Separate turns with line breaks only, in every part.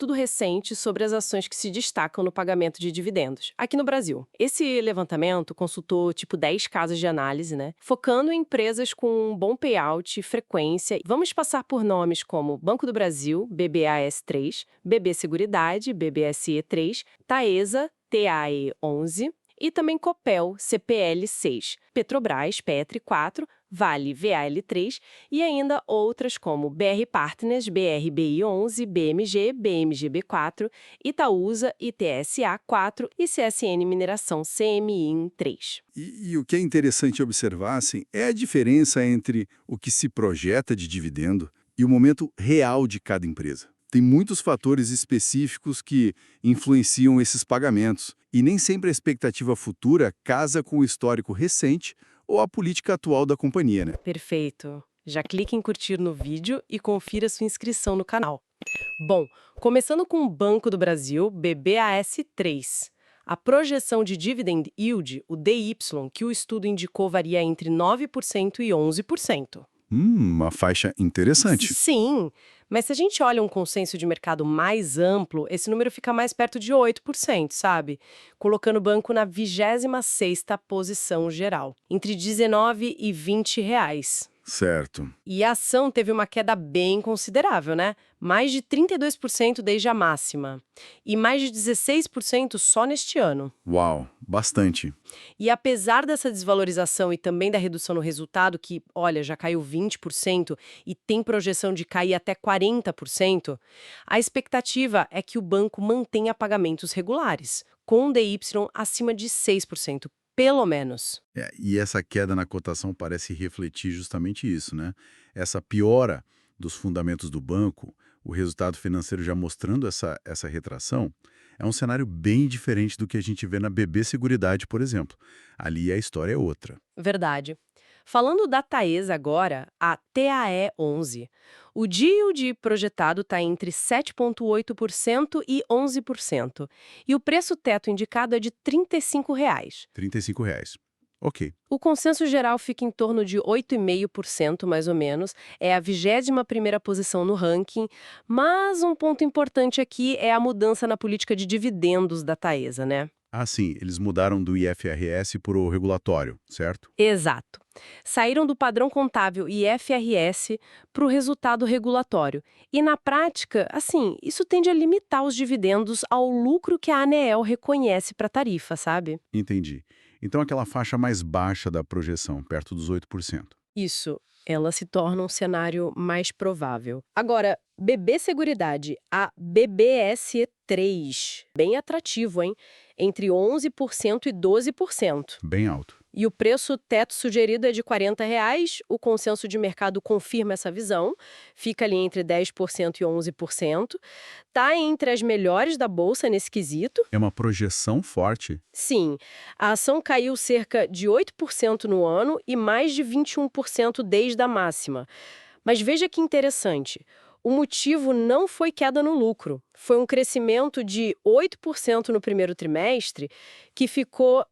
estudo recente sobre as ações que se destacam no pagamento de dividendos, aqui no Brasil. Esse levantamento consultou, 10 casos de análise, né? Focando em empresas com um bom payout e frequência. Vamos passar por nomes como Banco do Brasil, BBAS3, BB Seguridade, BBSE3, Taesa, TAE11, e também Copel, CPL6, Petrobras, Petri4, Vale, VAL3 e ainda outras como BR Partners, BRBI11, BMG, BMGB4, Itaúsa, ITSA4 e CSN Mineração, CMIN3.
E o que é interessante observar, assim, é a diferença entre o que se projeta de dividendo e o momento real de cada empresa. Tem muitos fatores específicos que influenciam esses pagamentos, e nem sempre a expectativa futura casa com o histórico recente ou a política atual da companhia, né?
Perfeito. Já clique em curtir no vídeo e confira sua inscrição no canal. Bom, começando com o Banco do Brasil, BBAS3. A projeção de dividend yield, o DY, que o estudo indicou varia entre 9% e 11%.
Uma faixa interessante.
Sim, mas se a gente olha um consenso de mercado mais amplo, esse número fica mais perto de 8%, sabe? Colocando o banco na 26ª posição geral, entre 19 e 20 reais.
Certo.
E a ação teve uma queda bem considerável, né? Mais de 32% desde a máxima. E mais de 16% só neste ano.
Uau, bastante.
E apesar dessa desvalorização e também da redução no resultado, que, olha, já caiu 20% e tem projeção de cair até 40%, a expectativa é que o banco mantenha pagamentos regulares, com um DY acima de 6%, pelo menos.
E essa queda na cotação parece refletir justamente isso, né? Essa piora dos fundamentos do banco, o resultado financeiro já mostrando essa retração, é um cenário bem diferente do que a gente vê na BB Seguridade, por exemplo. Ali a história é outra.
Verdade. Falando da Taesa agora, a TAE11, o yield projetado está entre 7,8% e 11%, e o preço teto indicado é de R$ 35.
R$ 35. Ok.
O consenso geral fica em torno de 8,5% mais ou menos, é a 21ª posição no ranking, mas um ponto importante aqui é a mudança na política de dividendos da Taesa, né?
Ah, sim, eles mudaram do IFRS para o regulatório, certo?
Exato. Saíram do padrão contábil IFRS para o resultado regulatório. E, na prática, assim, isso tende a limitar os dividendos ao lucro que a ANEEL reconhece para a tarifa, sabe?
Entendi. Então aquela faixa mais baixa da projeção, perto dos 8%.
Isso, ela se torna um cenário mais provável. Agora, BB Seguridade, a BBSE3, bem atrativo, hein? Entre 11% e 12%.
Bem alto.
E o preço teto sugerido é de R$ 40, o consenso de mercado confirma essa visão, fica ali entre 10% e 11%, está entre as melhores da Bolsa nesse quesito.
É uma projeção forte.
Sim, a ação caiu cerca de 8% no ano e mais de 21% desde a máxima. Mas veja que interessante, o motivo não foi queda no lucro, foi um crescimento de 8% no primeiro trimestre, que ficou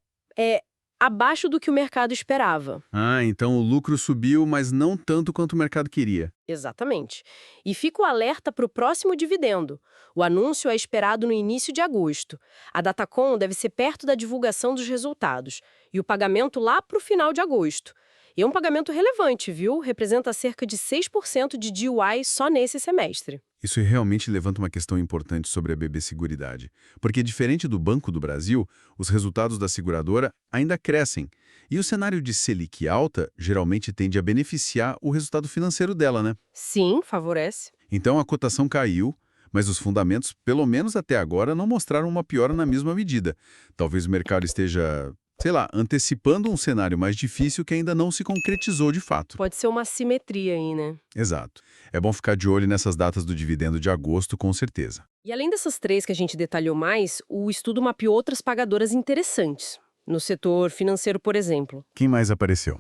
abaixo do que o mercado esperava.
Ah, então o lucro subiu, mas não tanto quanto o mercado queria.
Exatamente. E fica o alerta para o próximo dividendo. O anúncio é esperado no início de agosto. A Datacom deve ser perto da divulgação dos resultados. E o pagamento lá para o final de agosto. E é um pagamento relevante, viu? Representa cerca de 6% de DY só nesse semestre.
Isso realmente levanta uma questão importante sobre a BB Seguridade. Porque, diferente do Banco do Brasil, os resultados da seguradora ainda crescem. E o cenário de Selic alta geralmente tende a beneficiar o resultado financeiro dela, né?
Sim, favorece.
Então a cotação caiu, mas os fundamentos, pelo menos até agora, não mostraram uma piora na mesma medida. Talvez o mercado esteja, sei lá, antecipando um cenário mais difícil que ainda não se concretizou de fato.
Pode ser uma simetria aí, né?
Exato. É bom ficar de olho nessas datas do dividendo de agosto, com certeza.
E além dessas três que a gente detalhou mais, o estudo mapeou outras pagadoras interessantes. No setor financeiro, por exemplo.
Quem mais apareceu?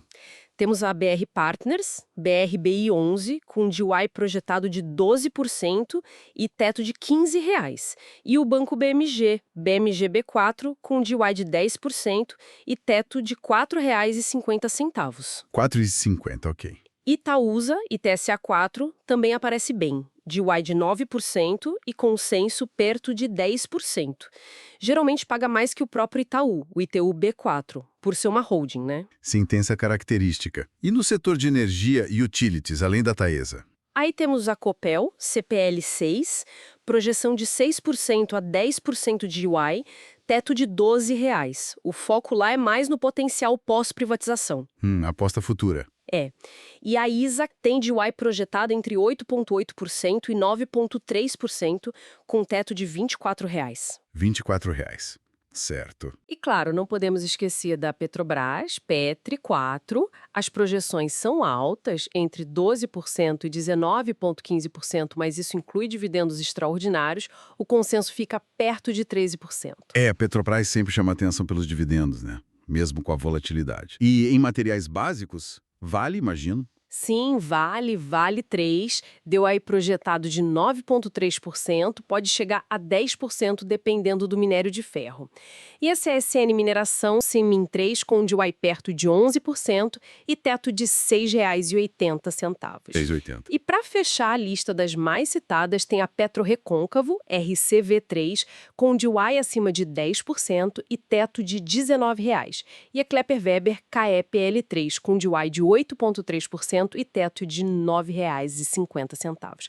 Temos a BR Partners, BRBI11, com DY projetado de 12% e teto de R$ 15. E o Banco BMG, BMGB4, com DY de 10% e teto de R$ 4,50.
4,50, ok.
Itaúsa, ITSA4, também aparece bem. DY de 9% e consenso perto de 10%. Geralmente paga mais que o próprio Itaú, o Itaú B4, por ser uma holding, né?
Sim, tem essa característica. E no setor de energia e utilities, além da Taesa?
Aí temos a Copel, CPL 6, projeção de 6% a 10% de DY, teto de R$ 12. O foco lá é mais no potencial pós-privatização.
Aposta futura.
É. E a ISA tem DY projetado entre 8,8% e 9,3%, com teto de R$ 24.
R$ 24. Certo.
E claro, não podemos esquecer da Petrobras, Petri 4. As projeções são altas, entre 12% e 19,15%, mas isso inclui dividendos extraordinários. O consenso fica perto de 13%.
A Petrobras sempre chama atenção pelos dividendos, né? Mesmo com a volatilidade. E em materiais básicos, Vale, imagino.
Sim, Vale 3, deu aí projetado de 9,3%, pode chegar a 10% dependendo do minério de ferro. E a CSN Mineração, Semin 3, com DY perto de 11% e teto de R$ 6,80.
6,80.
E para fechar a lista das mais citadas, tem a PetroRecôncavo, RCV3, com DY acima de 10% e teto de R$ 19,00. E a Klepper Weber KEPL3, com DY de 8,3% e teto de R$ 9,50.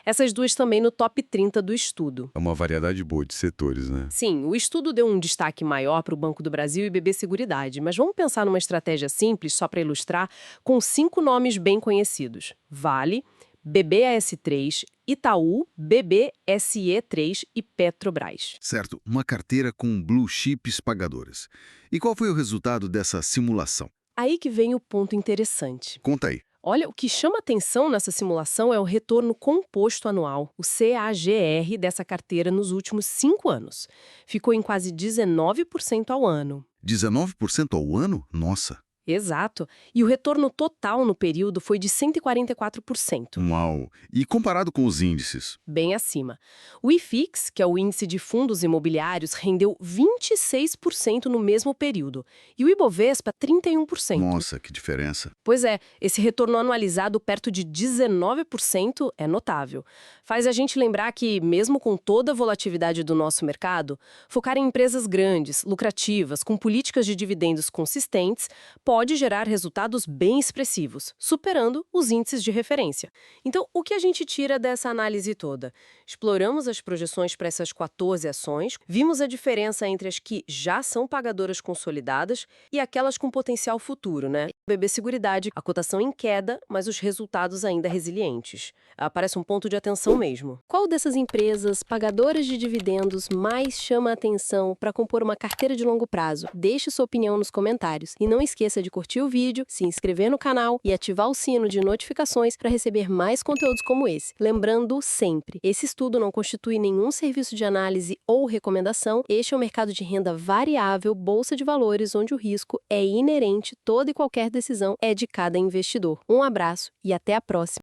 Essas duas também no top 30 do estudo.
É uma variedade boa de setores, né?
Sim, o estudo deu um destaque maior para o Banco do Brasil e BB Seguridade, mas vamos pensar numa estratégia simples, só para ilustrar, com 5 nomes bem conhecidos: Vale, BBAS3, Itaú, BBSE3 e Petrobras.
Certo, uma carteira com blue chips pagadoras. E qual foi o resultado dessa simulação?
Aí que vem o ponto interessante.
Conta aí.
Olha, o que chama atenção nessa simulação é o retorno composto anual, o CAGR, dessa carteira nos últimos 5 anos. Ficou em quase 19% ao ano.
19% ao ano? Nossa!
Exato. E o retorno total no período foi de 144%.
Uau! E comparado com os índices?
Bem acima. O IFIX, que é o índice de fundos imobiliários, rendeu 26% no mesmo período. E o Ibovespa, 31%.
Nossa, que diferença.
Pois é, esse retorno anualizado perto de 19% é notável. Faz a gente lembrar que, mesmo com toda a volatilidade do nosso mercado, focar em empresas grandes, lucrativas, com políticas de dividendos consistentes, pode gerar resultados bem expressivos, superando os índices de referência. Então, o que a gente tira dessa análise toda? Exploramos as projeções para essas 14 ações, vimos a diferença entre as que já são pagadoras consolidadas e aquelas com potencial futuro, né? BB Seguridade, a cotação em queda, mas os resultados ainda resilientes. Parece um ponto de atenção mesmo. Qual dessas empresas pagadoras de dividendos mais chama a atenção para compor uma carteira de longo prazo? Deixe sua opinião nos comentários. E não esqueça de curtir o vídeo, se inscrever no canal e ativar o sino de notificações para receber mais conteúdos como esse. Lembrando sempre, esse estudo não constitui nenhum serviço de análise ou recomendação. Este é um mercado de renda variável, bolsa de valores, onde o risco é inerente, toda e qualquer decisão é de cada investidor. Um abraço e até a próxima!